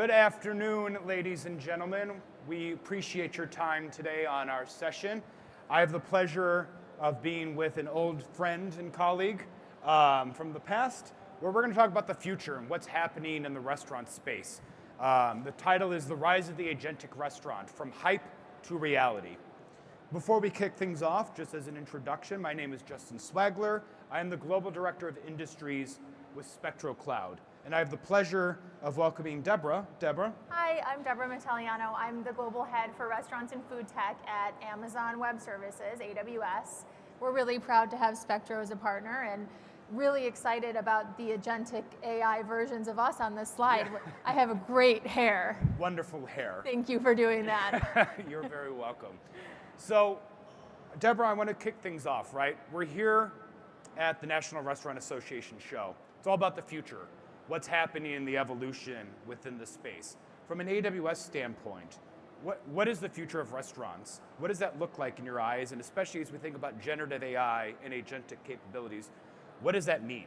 Good afternoon, ladies and gentlemen. We appreciate your time today on our session. I have the pleasure of being with an old friend and colleague from the past, where we're going to talk about the future and what's happening in the restaurant space. The title is The Rise of the Agentic Restaurant, From Hype to Reality. Before we kick things off, just as an introduction, my name is Justin Swagler. I am the Global Director of Industries with Spectro Cloud. And I have the pleasure of welcoming Deborah. Deborah? Hi, I'm Deborah Matteliano. I'm the Global Head for Restaurants and Food Tech at Amazon Web Services, AWS. We're really proud to have Spectro as a partner and really excited about the agentic AI versions of us on this slide. Yeah. I have a great hair. Wonderful hair. Thank you for doing that. You're very welcome. So, Deborah, I want to kick things off, right? We're here at the National Restaurant Association show. It's all about the future. What's happening in the evolution within the space. From an AWS standpoint, what is the future of restaurants? What does that look like in your eyes? And especially as we think about generative AI and agentic capabilities, what does that mean?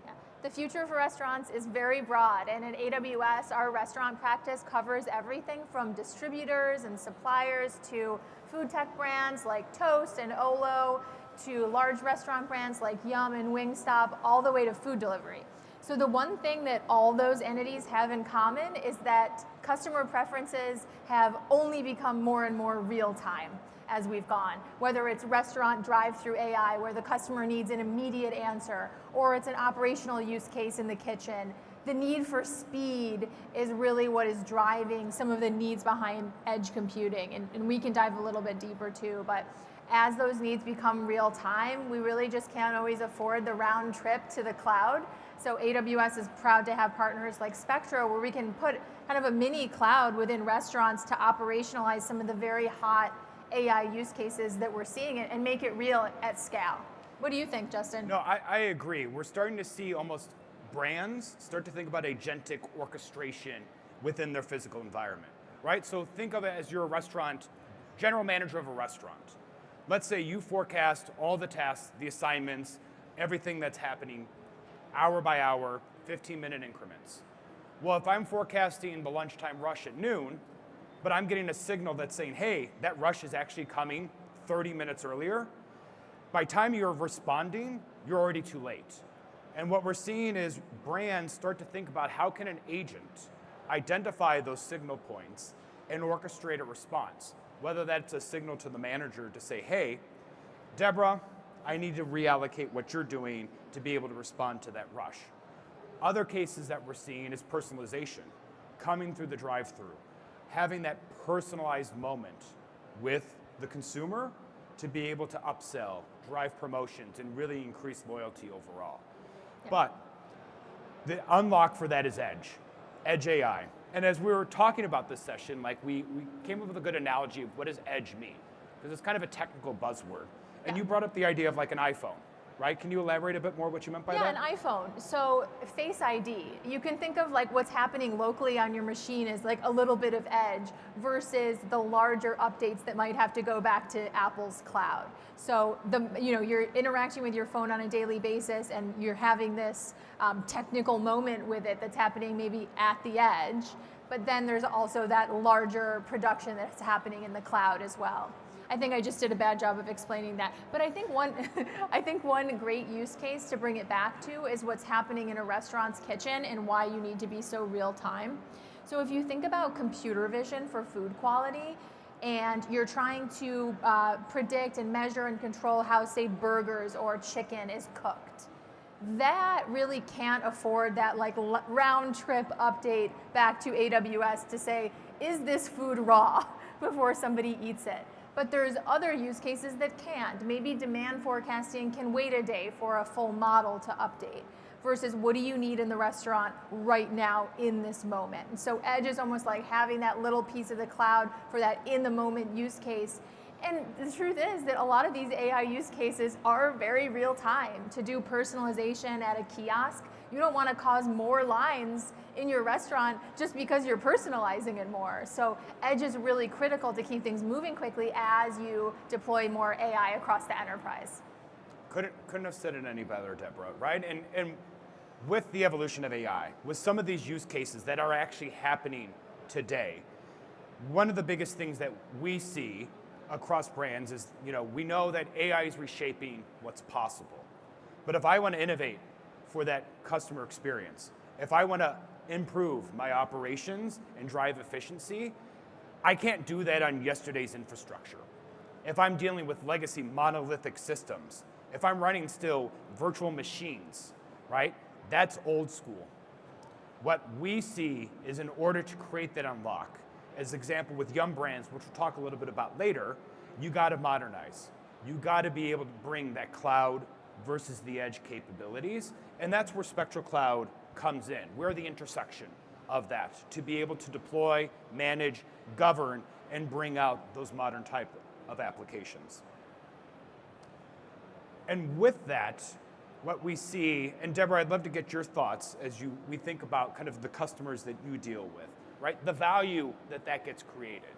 Yeah. The future for restaurants is very broad, and at AWS, our restaurant practice covers everything from distributors and suppliers to food tech brands like Toast and Olo, to large restaurant brands like Yum and Wingstop, all the way to food delivery. So the one thing that all those entities have in common is that customer preferences have only become more and more real time as we've gone. Whether it's restaurant drive-thru AI, where the customer needs an immediate answer, or it's an operational use case in the kitchen, the need for speed is really what is driving some of the needs behind edge computing. And we can dive a little bit deeper too, but as those needs become real time, we really just can't always afford the round trip to the cloud. So AWS is proud to have partners like Spectro, where we can put kind of a mini cloud within restaurants to operationalize some of the very hot AI use cases that we're seeing and make it real at scale. What do you think, Justin? No, I agree. We're starting to see almost brands start to think about agentic orchestration within their physical environment, right? So think of it as you're a restaurant, general manager of a restaurant. Let's say you forecast all the tasks, the assignments, everything that's happening hour by hour, 15-minute increments. Well, if I'm forecasting the lunchtime rush at noon, but I'm getting a signal that's saying, hey, that rush is actually coming 30 minutes earlier, by the time you're responding, you're already too late. And what we're seeing is brands start to think about how can an agent identify those signal points and orchestrate a response, whether that's a signal to the manager to say, hey, Deborah, I need to reallocate what you're doing to be able to respond to that rush. Other cases that we're seeing is personalization, coming through the drive-thru, having that personalized moment with the consumer to be able to upsell, drive promotions, and really increase loyalty overall. Yeah. But the unlock for that is edge AI. And as we were talking about this session, like we came up with a good analogy of what does edge mean? Because it's kind of a technical buzzword. And you brought up the idea of like an iPhone, right? Can you elaborate a bit more what you meant by that? Yeah, an iPhone. So Face ID, you can think of like what's happening locally on your machine as like a little bit of edge versus the larger updates that might have to go back to Apple's cloud. So you're interacting with your phone on a daily basis and you're having this technical moment with it that's happening maybe at the edge, but then there's also that larger production that's happening in the cloud as well. I think I just did a bad job of explaining that. But I think one great use case to bring it back to is what's happening in a restaurant's kitchen and why you need to be so real time. So if you think about computer vision for food quality, and you're trying to predict and measure and control how, say, burgers or chicken is cooked, that really can't afford that like round trip update back to AWS to say, is this food raw before somebody eats it? But there's other use cases that can't. Maybe demand forecasting can wait a day for a full model to update versus what do you need in the restaurant right now in this moment. And so edge is almost like having that little piece of the cloud for that in the moment use case. And the truth is that a lot of these AI use cases are very real time. To do personalization at a kiosk, you don't want to cause more lines in your restaurant just because you're personalizing it more. So edge is really critical to keep things moving quickly as you deploy more AI across the enterprise. Couldn't have said it any better, Deborah, right? And with the evolution of AI, with some of these use cases that are actually happening today, one of the biggest things that we see across brands is, we know that AI is reshaping what's possible. But if I want to innovate for that customer experience, if I want to improve my operations and drive efficiency, I can't do that on yesterday's infrastructure. If I'm dealing with legacy monolithic systems, if I'm running still virtual machines, right? That's old school. What we see is, in order to create that unlock, as example with young brands, which we'll talk a little bit about later, you got to modernize. You got to be able to bring that cloud versus the edge capabilities, and that's where Spectral Cloud comes in. We're the intersection of that, to be able to deploy, manage, govern, and bring out those modern type of applications. And with that, what we see, and Deborah, I'd love to get your thoughts as we think about kind of the customers that you deal with, right? The value that gets created.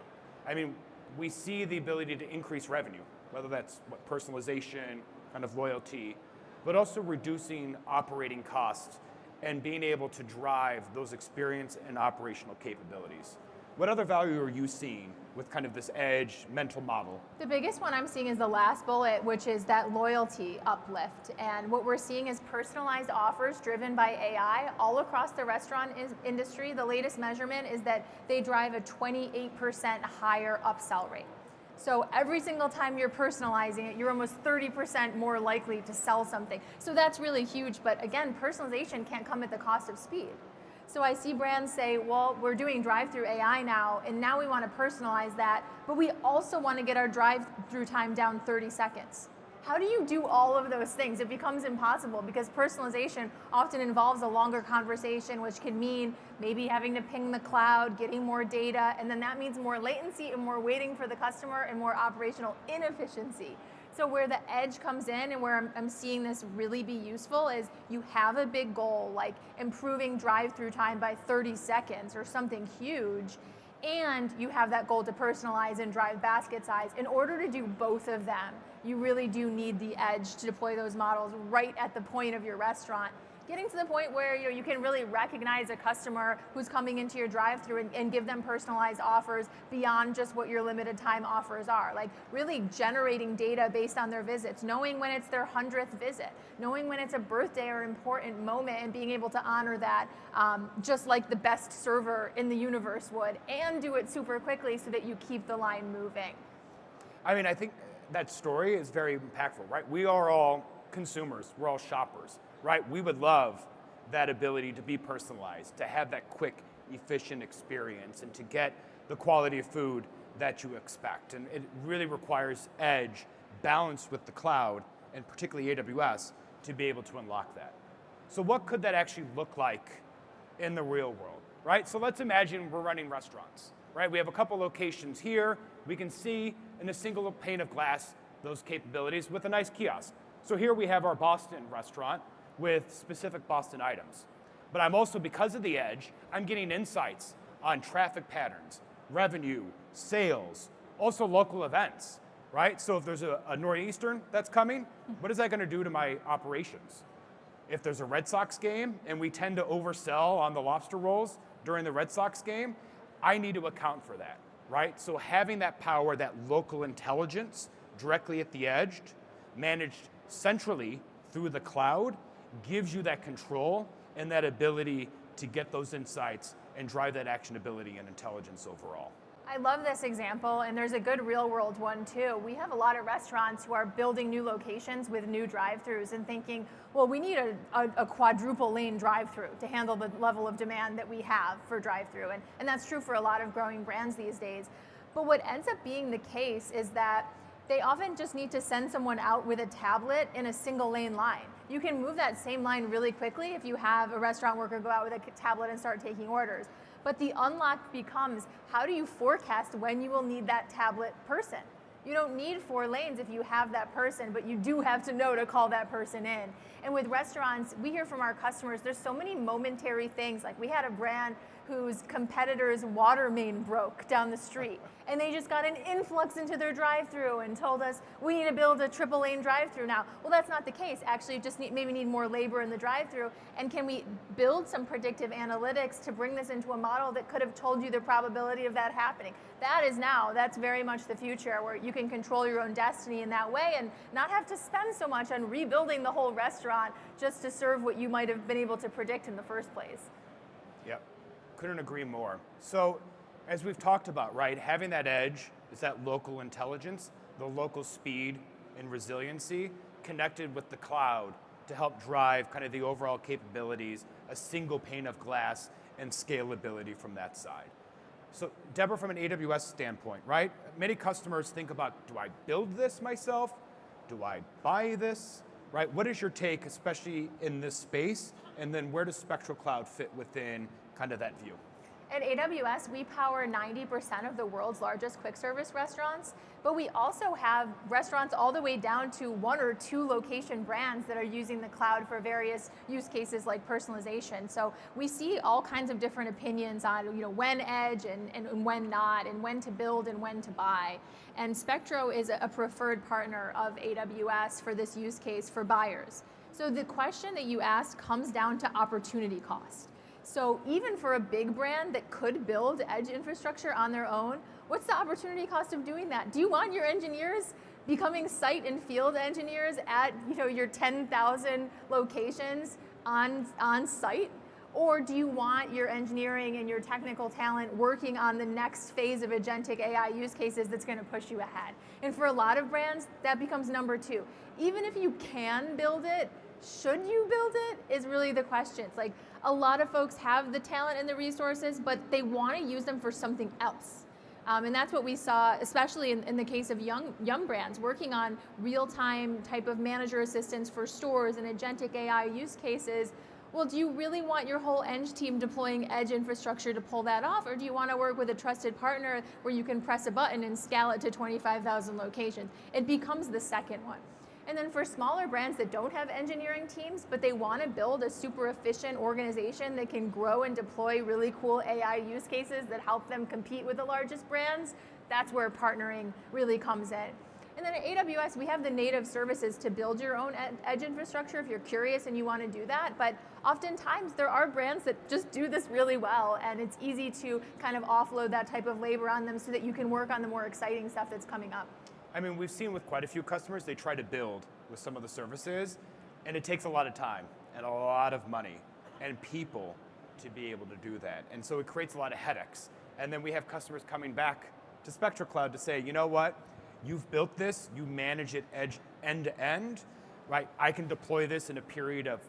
I mean, we see the ability to increase revenue, whether that's personalization, kind of loyalty, but also reducing operating costs and being able to drive those experience and operational capabilities. What other value are you seeing with kind of this edge mental model? The biggest one I'm seeing is the last bullet, which is that loyalty uplift. And what we're seeing is personalized offers driven by AI all across the restaurant industry. The latest measurement is that they drive a 28% higher upsell rate. So every single time you're personalizing it, you're almost 30% more likely to sell something. So that's really huge, but again, personalization can't come at the cost of speed. So I see brands say, well, we're doing drive-through AI now, and now we want to personalize that, but we also want to get our drive-through time down 30 seconds. How do you do all of those things? It becomes impossible because personalization often involves a longer conversation, which can mean maybe having to ping the cloud, getting more data, and then that means more latency and more waiting for the customer and more operational inefficiency. So where the edge comes in and where I'm seeing this really be useful is you have a big goal like improving drive-through time by 30 seconds or something huge, and you have that goal to personalize and drive basket size. In order to do both of them, you really do need the edge to deploy those models right at the point of your restaurant. Getting to the point where you can really recognize a customer who's coming into your drive-thru and give them personalized offers beyond just what your limited time offers are. Like really generating data based on their visits, knowing when it's their 100th visit, knowing when it's a birthday or important moment and being able to honor that just like the best server in the universe would, and do it super quickly so that you keep the line moving. I mean, I think that story is very impactful, right? We are all consumers, we're all shoppers. Right, we would love that ability to be personalized, to have that quick, efficient experience, and to get the quality of food that you expect. And it really requires edge balanced with the cloud, and particularly AWS, to be able to unlock that. So what could that actually look like in the real world, right? So let's imagine we're running restaurants, right? We have a couple locations here. We can see in a single pane of glass those capabilities with a nice kiosk. So here we have our Boston restaurant with specific Boston items. But I'm also, because of the edge, I'm getting insights on traffic patterns, revenue, sales, also local events, right? So if there's a Northeastern that's coming, what is that going to do to my operations? If there's a Red Sox game and we tend to oversell on the lobster rolls during the Red Sox game, I need to account for that, right? So having that power, that local intelligence directly at the edge, managed centrally through the cloud, gives you that control and that ability to get those insights and drive that actionability and intelligence overall. I love this example, and there's a good real world one too. We have a lot of restaurants who are building new locations with new drive-thrus and thinking, well, we need a quadruple-lane drive-thru to handle the level of demand that we have for drive-thru. And that's true for a lot of growing brands these days. But what ends up being the case is that they often just need to send someone out with a tablet in a single lane line. You can move that same line really quickly if you have a restaurant worker go out with a tablet and start taking orders. But the unlock becomes, how do you forecast when you will need that tablet person? You don't need 4 lanes if you have that person, but you do have to know to call that person in. And with restaurants, we hear from our customers, there's so many momentary things. Like we had a brand whose competitor's water main broke down the street. And they just got an influx into their drive-thru and told us, we need to build a triple-lane drive-thru now. Well, that's not the case. Actually, just maybe need more labor in the drive-thru. And can we build some predictive analytics to bring this into a model that could have told you the probability of that happening? That's very much the future, where you can control your own destiny in that way and not have to spend so much on rebuilding the whole restaurant just to serve what you might have been able to predict in the first place. Yep, couldn't agree more. So as we've talked about, right, having that edge is that local intelligence, the local speed and resiliency connected with the cloud to help drive kind of the overall capabilities, a single pane of glass, and scalability from that side. So Deborah, from an AWS standpoint, right? Many customers think about, do I build this myself? Do I buy this? Right? What is your take, especially in this space? And then where does Spectral Cloud fit within kind of that view? At AWS, we power 90% of the world's largest quick service restaurants, but we also have restaurants all the way down to 1 or 2 location brands that are using the cloud for various use cases like personalization. So we see all kinds of different opinions on when edge and when not, and when to build and when to buy. And Spectro is a preferred partner of AWS for this use case for buyers. So the question that you asked comes down to opportunity cost. So even for a big brand that could build edge infrastructure on their own, what's the opportunity cost of doing that? Do you want your engineers becoming site and field engineers at your 10,000 locations on site? Or do you want your engineering and your technical talent working on the next phase of agentic AI use cases that's going to push you ahead? And for a lot of brands, that becomes number 2. Even if you can build it, should you build it is really the question. It's like a lot of folks have the talent and the resources, but they want to use them for something else. And that's what we saw, especially in the case of young brands, working on real-time type of manager assistance for stores and agentic AI use cases. Well, do you really want your whole Eng team deploying edge infrastructure to pull that off? Or do you want to work with a trusted partner where you can press a button and scale it to 25,000 locations? It becomes the second one. And then for smaller brands that don't have engineering teams, but they want to build a super efficient organization that can grow and deploy really cool AI use cases that help them compete with the largest brands, that's where partnering really comes in. And then at AWS, we have the native services to build your own edge infrastructure if you're curious and you want to do that. But oftentimes, there are brands that just do this really well, and it's easy to kind of offload that type of labor on them so that you can work on the more exciting stuff that's coming up. I mean, we've seen with quite a few customers, they try to build with some of the services, and it takes a lot of time and a lot of money and people to be able to do that. And so it creates a lot of headaches. And then we have customers coming back to Spectral Cloud to say, you know what? You've built this, you manage it edge end to end, right? I can deploy this in a period of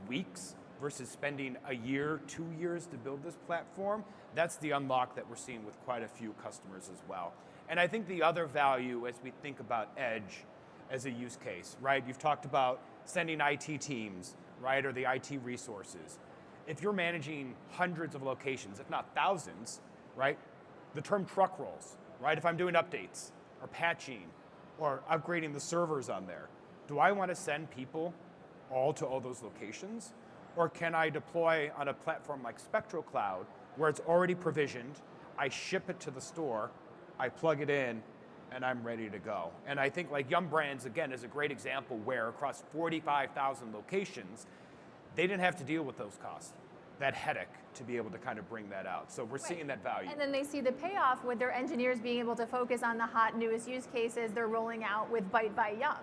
weeks versus spending a year, 2 years to build this platform. That's the unlock that we're seeing with quite a few customers as well. And I think the other value as we think about edge as a use case, right? You've talked about sending IT teams, right, or the IT resources. If you're managing hundreds of locations, if not thousands, right, the term truck rolls, right? If I'm doing updates or patching or upgrading the servers on there, do I want to send people all to all those locations? Or can I deploy on a platform like Spectral Cloud where it's already provisioned, I ship it to the store, I plug it in, and I'm ready to go. And I think like Yum Brands, again, is a great example where across 45,000 locations, they didn't have to deal with those costs, that headache to be able to kind of bring that out. So we're seeing that value. And then they see the payoff with their engineers being able to focus on the hot, newest use cases they're rolling out with Byte by Yum.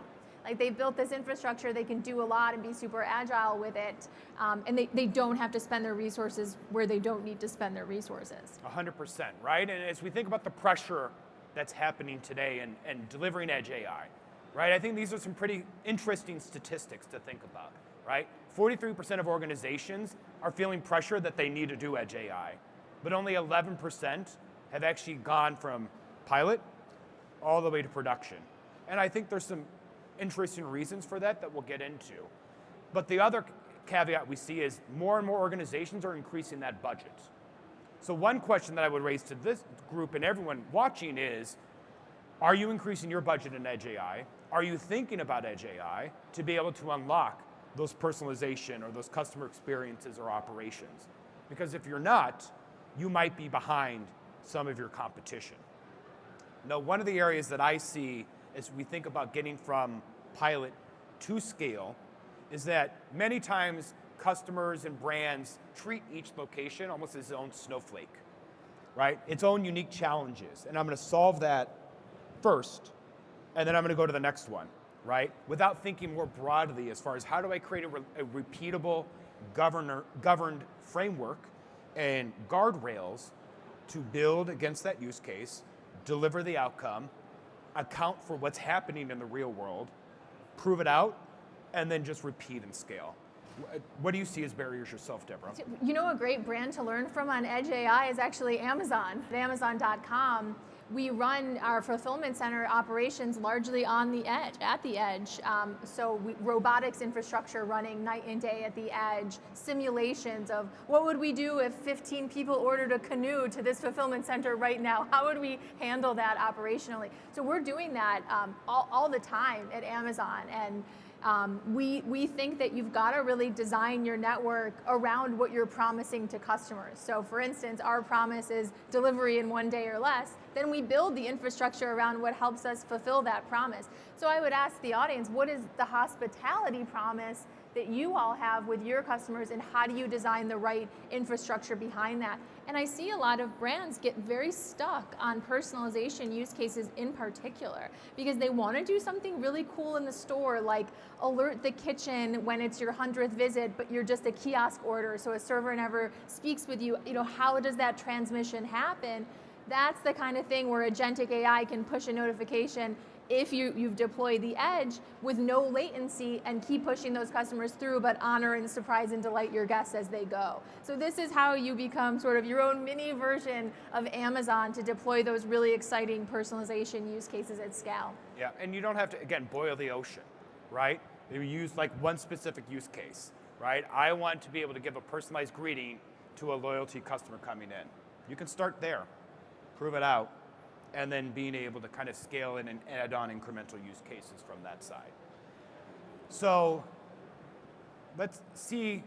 Like they've built this infrastructure, they can do a lot and be super agile with it, and they don't have to spend their resources where they don't need to spend their resources. 100%, right? And as we think about the pressure that's happening today and delivering edge AI, right? I think these are some pretty interesting statistics to think about, right? 43% of organizations are feeling pressure that they need to do edge AI, but only 11% have actually gone from pilot all the way to production. And I think there's some interesting reasons for that we'll get into. But the other caveat we see is more and more organizations are increasing that budget. So one question that I would raise to this group and everyone watching is, are you increasing your budget in edge AI? Are you thinking about edge AI to be able to unlock those personalization or those customer experiences or operations? Because if you're not, you might be behind some of your competition. Now, one of the areas that I see as we think about getting from pilot to scale is that many times customers and brands treat each location almost as its own snowflake, right? Its own unique challenges. And I'm going to solve that first, and then I'm going to go to the next one, right? Without thinking more broadly as far as how do I create a repeatable, governed framework and guardrails to build against that use case, deliver the outcome, account for what's happening in the real world, prove it out, and then just repeat and scale. What do you see as barriers yourself, Deborah? You know, a great brand to learn from on Edge AI is actually Amazon. At Amazon.com, we run our fulfillment center operations largely on the edge, at the edge. Robotics infrastructure running night and day at the edge, simulations of what would we do if 15 people ordered a canoe to this fulfillment center right now? How would we handle that operationally? So we're doing that all the time at Amazon. And we think that you've got to really design your network around what you're promising to customers. So for instance, our promise is delivery in 1 day or less. Then we build the infrastructure around what helps us fulfill that promise. So I would ask the audience, what is the hospitality promise that you all have with your customers, and how do you design the right infrastructure behind that? And I see a lot of brands get very stuck on personalization use cases in particular, because they want to do something really cool in the store, like alert the kitchen when it's your 100th visit, but you're just a kiosk order, so a server never speaks with you. You know, how does that transmission happen? That's the kind of thing where agentic AI can push a notification if you've deployed the edge with no latency and keep pushing those customers through, but honor and surprise and delight your guests as they go. So this is how you become sort of your own mini version of Amazon to deploy those really exciting personalization use cases at scale. Yeah, and you don't have to, again, boil the ocean, right? You use like one specific use case, right? I want to be able to give a personalized greeting to a loyalty customer coming in. You can start there, prove it out, and then being able to kind of scale in and add on incremental use cases from that side. So let's see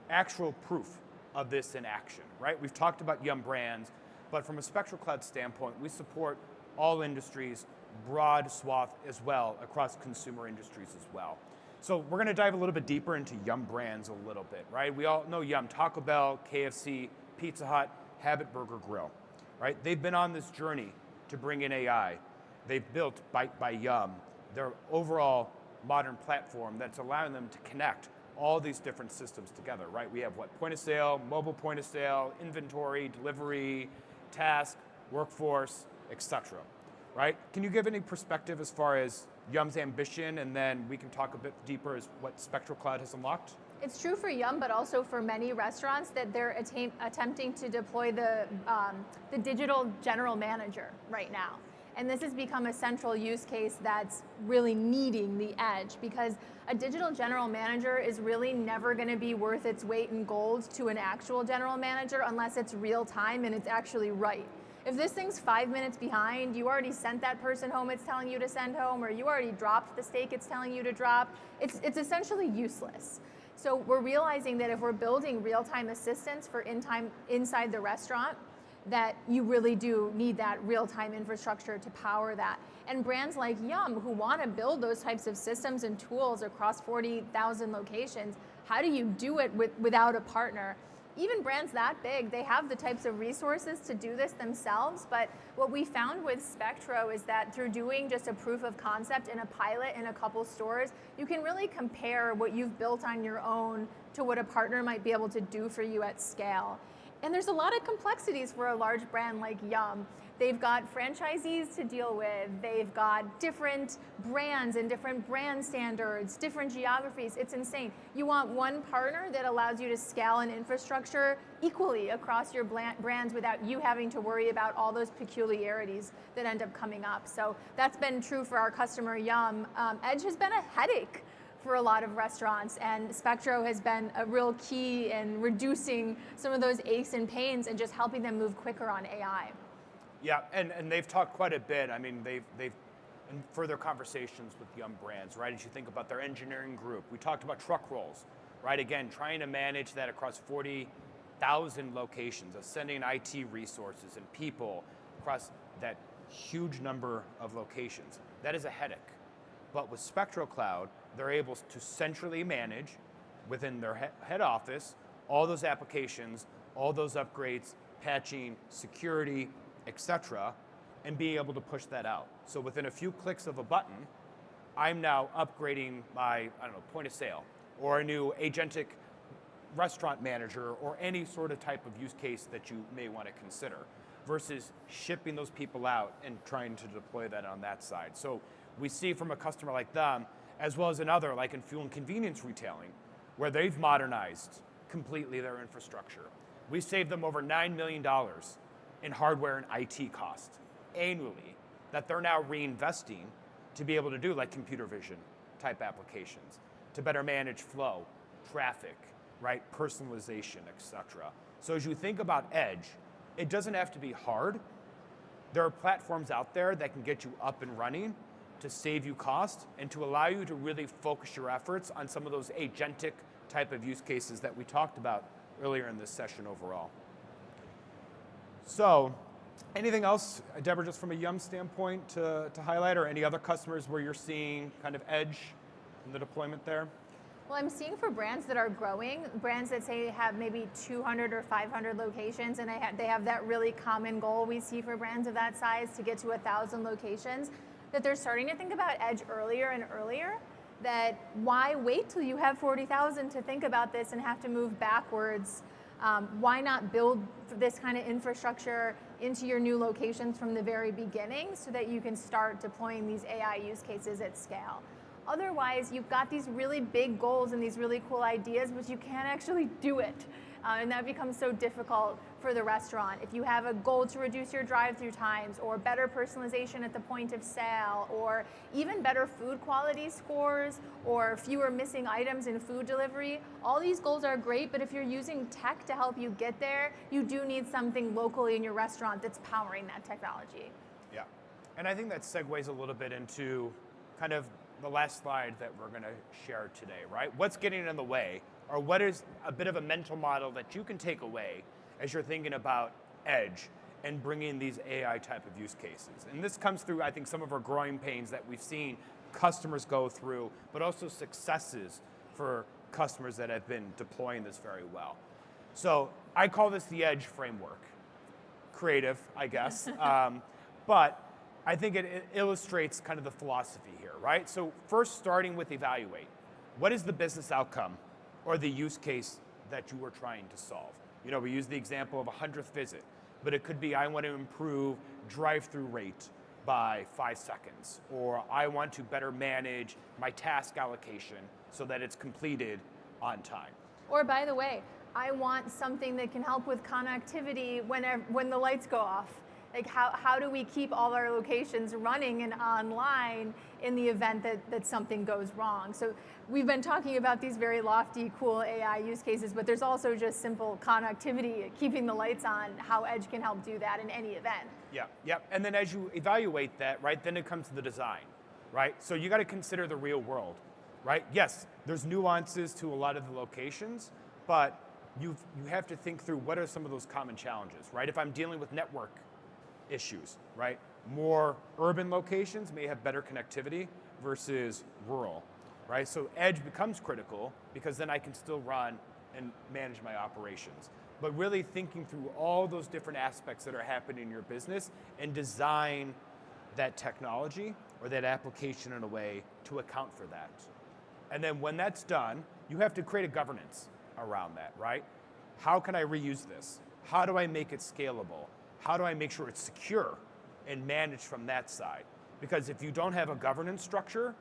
actual proof of this in action, right? We've talked about Yum Brands, but from a Spectral Cloud standpoint, we support all industries, broad swath as well, across consumer industries as well. So we're gonna dive a little bit deeper into Yum Brands a little bit, right? We all know Yum, Taco Bell, KFC, Pizza Hut, Habit Burger Grill, right? They've been on this journey to bring in AI. They've built Byte by Yum, their overall modern platform that's allowing them to connect all these different systems together, right? We have point of sale, mobile point of sale, inventory, delivery, task, workforce, etc. Right? Can you give any perspective as far as Yum's ambition, and then we can talk a bit deeper as what Spectral Cloud has unlocked? It's true for Yum, but also for many restaurants that they're attempting to deploy the digital general manager right now. And this has become a central use case that's really needing the edge, because a digital general manager is really never going to be worth its weight in gold to an actual general manager unless it's real time and it's actually right. If this thing's 5 minutes behind, you already sent that person home it's telling you to send home, or you already dropped the steak it's telling you to drop, it's essentially useless. So we're realizing that if we're building real-time assistance for inside the restaurant, that you really do need that real-time infrastructure to power that. And brands like Yum, who want to build those types of systems and tools across 40,000 locations, how do you do it without a partner? Even brands that big, they have the types of resources to do this themselves, but what we found with Spectro is that through doing just a proof of concept in a pilot in a couple stores, you can really compare what you've built on your own to what a partner might be able to do for you at scale. And there's a lot of complexities for a large brand like Yum. They've got franchisees to deal with, they've got different brands and different brand standards, different geographies. It's insane. You want one partner that allows you to scale an infrastructure equally across your brands without you having to worry about all those peculiarities that end up coming up. So that's been true for our customer Yum. Edge has been a headache for a lot of restaurants, and Spectro has been a real key in reducing some of those aches and pains and just helping them move quicker on AI. Yeah, and they've talked quite a bit. I mean, they've in further conversations with Yum Brands, right? As you think about their engineering group, we talked about truck rolls, right? Again, trying to manage that across 40 1,000 locations, of sending IT resources and people across that huge number of locations. That is a headache. But with Spectral Cloud, they're able to centrally manage within their head office all those applications, all those upgrades, patching, security, etc., and being able to push that out. So within a few clicks of a button, I'm now upgrading my, point of sale, or a new agentic restaurant manager, or any sort of type of use case that you may want to consider, versus shipping those people out and trying to deploy that on that side. So we see from a customer like them, as well as another, like in fuel and convenience retailing, where they've modernized completely their infrastructure. We saved them over $9 million in hardware and IT costs annually that they're now reinvesting to be able to do like computer vision type applications, to better manage flow, traffic, right, personalization, etc. So as you think about edge, it doesn't have to be hard. There are platforms out there that can get you up and running to save you cost and to allow you to really focus your efforts on some of those agentic type of use cases that we talked about earlier in this session overall. So, anything else, Deborah, just from a Yum standpoint to highlight, or any other customers where you're seeing kind of edge in the deployment there? Well, I'm seeing for brands that are growing, brands that say have maybe 200 or 500 locations, and they have that really common goal we see for brands of that size to get to 1,000 locations, that they're starting to think about edge earlier and earlier. That why wait till you have 40,000 to think about this and have to move backwards? Why not build this kind of infrastructure into your new locations from the very beginning so that you can start deploying these AI use cases at scale? Otherwise, you've got these really big goals and these really cool ideas, but you can't actually do it. And that becomes so difficult for the restaurant. If you have a goal to reduce your drive-through times, or better personalization at the point of sale, or even better food quality scores, or fewer missing items in food delivery, all these goals are great, but if you're using tech to help you get there, you do need something locally in your restaurant that's powering that technology. Yeah, and I think that segues a little bit into kind of the last slide that we're going to share today, right? What's getting in the way, or what is a bit of a mental model that you can take away as you're thinking about edge and bringing these AI type of use cases? And this comes through, I think, some of our growing pains that we've seen customers go through, but also successes for customers that have been deploying this very well. So I call this the edge framework. Creative, I guess, but I think it illustrates kind of the philosophy here, right? So first, starting with evaluate. What is the business outcome or the use case that you were trying to solve? You know, we use the example of a 100th visit, but it could be I want to improve drive-through rate by 5 seconds, or I want to better manage my task allocation so that it's completed on time. Or by the way, I want something that can help with connectivity when the lights go off. Like how do we keep all our locations running and online in the event that something goes wrong? So we've been talking about these very lofty, cool AI use cases, but there's also just simple connectivity, keeping the lights on, how edge can help do that in any event. Yeah. And then as you evaluate that, right, then it comes to the design, right? So you got to consider the real world, right? Yes, there's nuances to a lot of the locations, but you have to think through what are some of those common challenges, right? If I'm dealing with network issues, right? More urban locations may have better connectivity versus rural, right? So edge becomes critical because then I can still run and manage my operations. But really thinking through all those different aspects that are happening in your business and design that technology or that application in a way to account for that. And then when that's done, you have to create a governance around that, right? How can I reuse this? How do I make it scalable? How do I make sure it's secure and managed from that side? Because if you don't have a governance structure,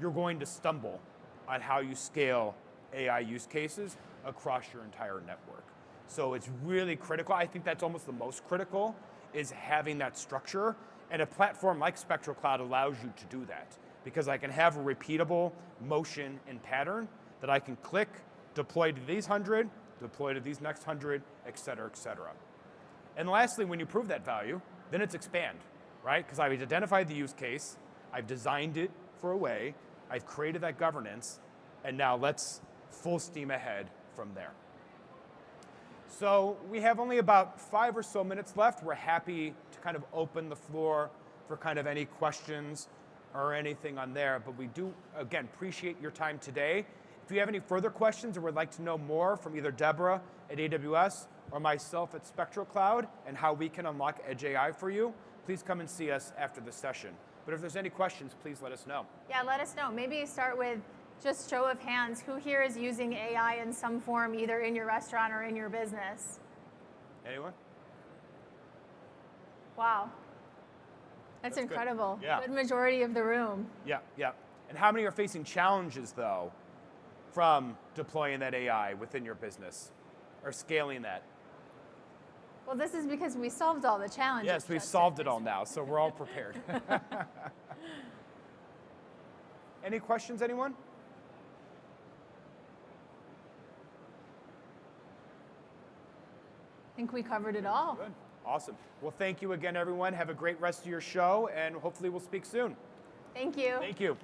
you're going to stumble on how you scale AI use cases across your entire network. So it's really critical. I think that's almost the most critical, is having that structure. And a platform like Spectral Cloud allows you to do that, because I can have a repeatable motion and pattern that I can click, deploy to these 100, deploy to these next 100, et cetera, et cetera. And lastly, when you prove that value, then it's expand, right? Because I've identified the use case, I've designed it for a way, I've created that governance, and now let's full steam ahead from there. So we have only about 5 or so minutes left. We're happy to kind of open the floor for kind of any questions or anything on there. But we do, again, appreciate your time today. If you have any further questions or would like to know more from either Deborah at AWS or myself at Spectral Cloud and how we can unlock Edge AI for you, please come and see us after the session. But if there's any questions, please let us know. Yeah, let us know. Maybe you start with just show of hands. Who here is using AI in some form, either in your restaurant or in your business? Anyone? Wow. That's incredible. Good. Yeah. Good majority of the room. Yeah, yeah. And how many are facing challenges, though, from deploying that AI within your business or scaling that? Well, this is because we solved all the challenges. Yes, we've solved it all now, so we're all prepared. Any questions, anyone? I think we covered it all. Good. Awesome. Well, thank you again, everyone. Have a great rest of your show, and hopefully we'll speak soon. Thank you. Thank you.